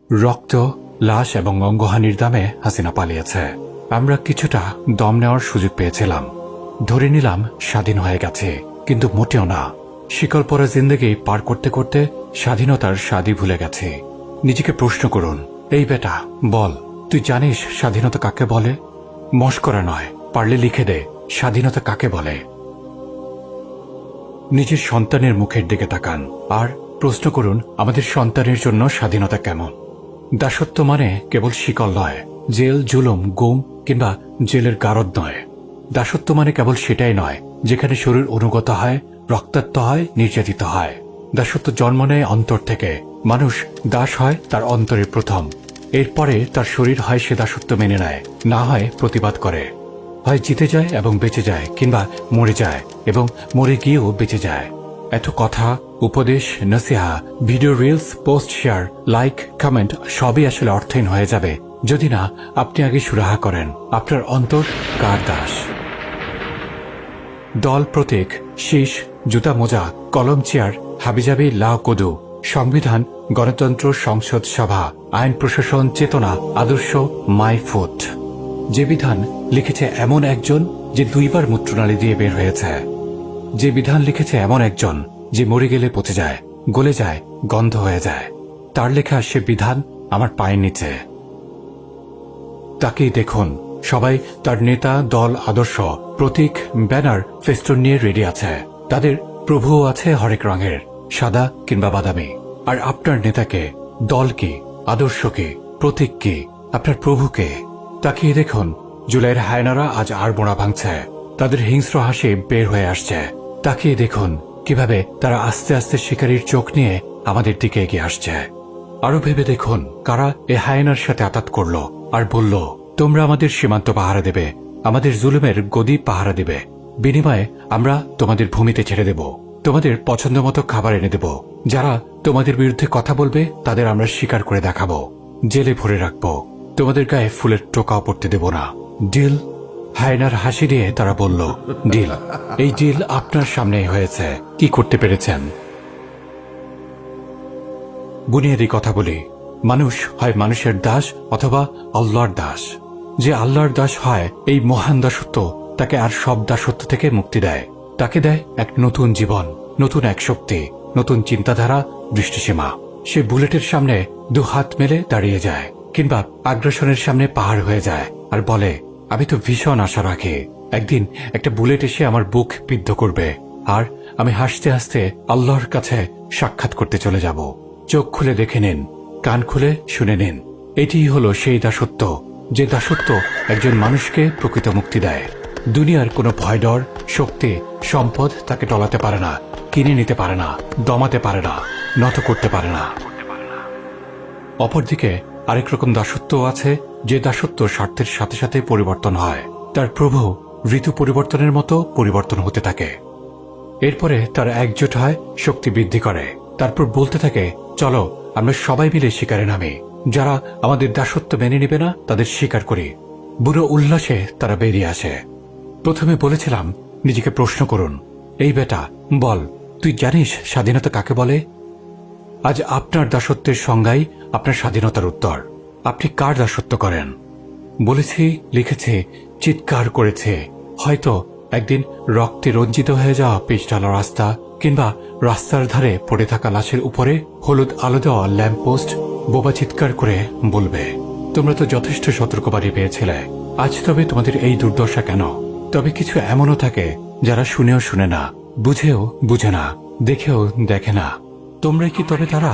রক্ত, লাশ এবং অঙ্গহানির দামে হাসিনা পালিয়েছে। আমরা কিছুটা দম নেওয়ার সুযোগ পেয়েছিলাম। ধরে নিলাম স্বাধীন হয়ে গেছে, কিন্তু মোটেও না। শিকল পরা জিন্দেগি পার করতে করতে স্বাধীনতার স্বাদই ভুলে গেছে। নিজেকে প্রশ্ন করুন, এই বেটা বল, তুই জানিস স্বাধীনতা কাকে বলে? মস্করা নয়, পারলে লিখে দে স্বাধীনতা কাকে বলে। নিজের সন্তানের মুখের দিকে তাকান আর প্রশ্ন করুন, আমাদের সন্তানের জন্য স্বাধীনতা কেমন? দাসত্ব মানে কেবল শিকল নয়, জেল, জুলুম, গুম কিংবা জেলের গারদ নয়। দাসত্ব মানে কেবল সেটাই নয় যেখানে শরীর অনুগত হয়, রক্তাক্ত হয়, নির্যাতিত হয়। দাসত্ব জন্ম নেয় অন্তর থেকে। মানুষ দাস হয় তার অন্তরের প্রথম। এরপরে তার শরীর হয় সে দাসত্ব মেনে নেয়, না হয় প্রতিবাদ করে। হয় জিতে যায় এবং বেঁচে যায়, কিংবা মরে যায় এবং মরে গিয়েও বেঁচে যায়। এত কথা, উপদেশ, নসিহা, video, reels, post, share, like, comment সবই আসলে অর্থহীন হয়ে যাবে যদি না আপনি আগে সুরাহা করেন আপনার অন্তর কার দাস। দল, প্রতীক, শীষ, জুতা, মোজা, কলম, চেয়ার, হাবিজাবি, লাউ, কদু, সংবিধান, গণতন্ত্র, সংসদ, সভা, আইন, প্রশাসন, চেতনা, আদর্শ, মাই ফুট। যে বিধান লিখেছে এমন একজন যে 2 বার মূত্রনালী দিয়ে বের হয়েছে। যে বিধান লিখেছে এমন একজন যে মরে গেলে পচে যায়, গলে যায়, গন্ধ হয়ে যায়। তার লেখা সে বিধান আমার পায়ের নিচে। তাকেই দেখুন, সবাই তার নেতা, দল, আদর্শ, প্রতীক, ব্যানার, ফেস্টুন নিয়ে রেডি আছে। তাদের প্রভুও আছে হরেক রঙের, সাদা কিংবা বাদামি। আর আপনার নেতাকে, দলকে, আদর্শকে, প্রতীককে, আপনার প্রভুকে তাকিয়ে দেখুন। জুলাইয়ের হায়নারা আজ আর মোড়া ভাঙছে, তাদের হিংস্র হাসি বের হয়ে আসছে। তাকিয়ে দেখুন কিভাবে তারা আস্তে আস্তে শিকারীর চোখ নিয়ে আমাদের দিকে এগিয়ে আসছে। আরো ভেবে দেখুন কারা এ হায়নার সাথে আতাত করল আর বলল, তোমরা আমাদের সীমান্ত পাহারা দেবে, আমাদের জুলুমের গদি পাহারা দেবে, বিনিময়ে আমরা তোমাদের ভূমিতে ছেড়ে দেব, তোমাদের পছন্দ মতো খাবার এনে দেব। যারা তোমাদের বিরুদ্ধে কথা বলবে তাদের আমরা স্বীকার করে দেখাবো, জেলে ভরে রাখবো, তোমাদের গায়ে ফুলের টোকাও পড়তে দেব না। ডিল? হায়নার হাসি দিয়ে তারা বলল, ডিল। এই ডিল আপনার সামনেই হয়েছে। কি করতে পেরেছেন? বুনিয়াদি কথা বলি, মানুষ হয় মানুষের দাস অথবা আল্লাহর দাস। যে আল্লাহর দাস হয়, এই মহান দাসত্ব তাকে আর সব দাসত্ব থেকে মুক্তি দেয়। তাকে দেয় এক নতুন জীবন, নতুন এক শক্তি, নতুন চিন্তাধারা, দৃষ্টিসীমা। সে বুলেটের সামনে 2 হাত মেলে দাঁড়িয়ে যায়, কিংবা আগ্রাসনের সামনে পাহাড় হয়ে যায় আর বলে, আমি তো ভীষণ আশা রাখি একদিন একটা বুলেট এসে আমার বুক বিদ্ধ করবে আর আমি হাসতে হাসতে আল্লাহর কাছে সাক্ষাৎ করতে চলে যাব। চোখ খুলে দেখে নিন, কান খুলে শুনে নিন। এটিই হলো সেই দাসত্ব, যে দাসত্ব একজন মানুষকে প্রকৃত মুক্তি দেয়। দুনিয়ার কোনো ভয়, ডর, শক্তি, সম্পদ তাকে টলাতে পারে না, কিনে নিতে পারে না, দমাতে পারে না, নত করতে পারে না। অপরদিকে আরেক রকম দাসত্ব আছে, যে দাসত্ব স্বার্থের সাথে সাথে পরিবর্তন হয়। তার প্রভু ঋতু পরিবর্তনের মতো পরিবর্তন হতে থাকে। এরপরে তারা একজোট হয়, শক্তি বৃদ্ধি করে, তারপর বলতে থাকে, চলো আমরা সবাই মিলে শিকারে নামি। যারা আমাদের দাসত্ব মেনে নেবে না তাদের শিকার করি। বুড়ো উল্লাসে তারা বেরিয়ে আসে। প্রথমে বলেছিলাম, নিজেকে প্রশ্ন করুন, এই বেটা বল, তুই জানিস স্বাধীনতা কাকে বলে? আজ আপনার দাসত্বের সংজ্ঞাই আপনার স্বাধীনতার উত্তর। আপনি কার দাসত্ব করেন? বলেছি, লিখেছে, চিৎকার করেছে। হয়তো একদিন রক্তে রঞ্জিত হয়ে যাওয়া পিচঢালা রাস্তা, কিংবা রাস্তার ধারে পড়ে থাকা লাশের উপরে হলুদ আলো দেওয়া ল্যাম্পপোস্ট বোবা চিৎকার করে বলবে, তোমরা তো যথেষ্ট সতর্কবাণী পেয়েছিলে, আজ তবে তোমাদের এই দুর্দশা কেন? তবে কিছু এমনও থাকে যারা শুনেও শুনে না, বুঝেও বুঝে না, দেখেও দেখে না। তোমরাই কি তবে তারা?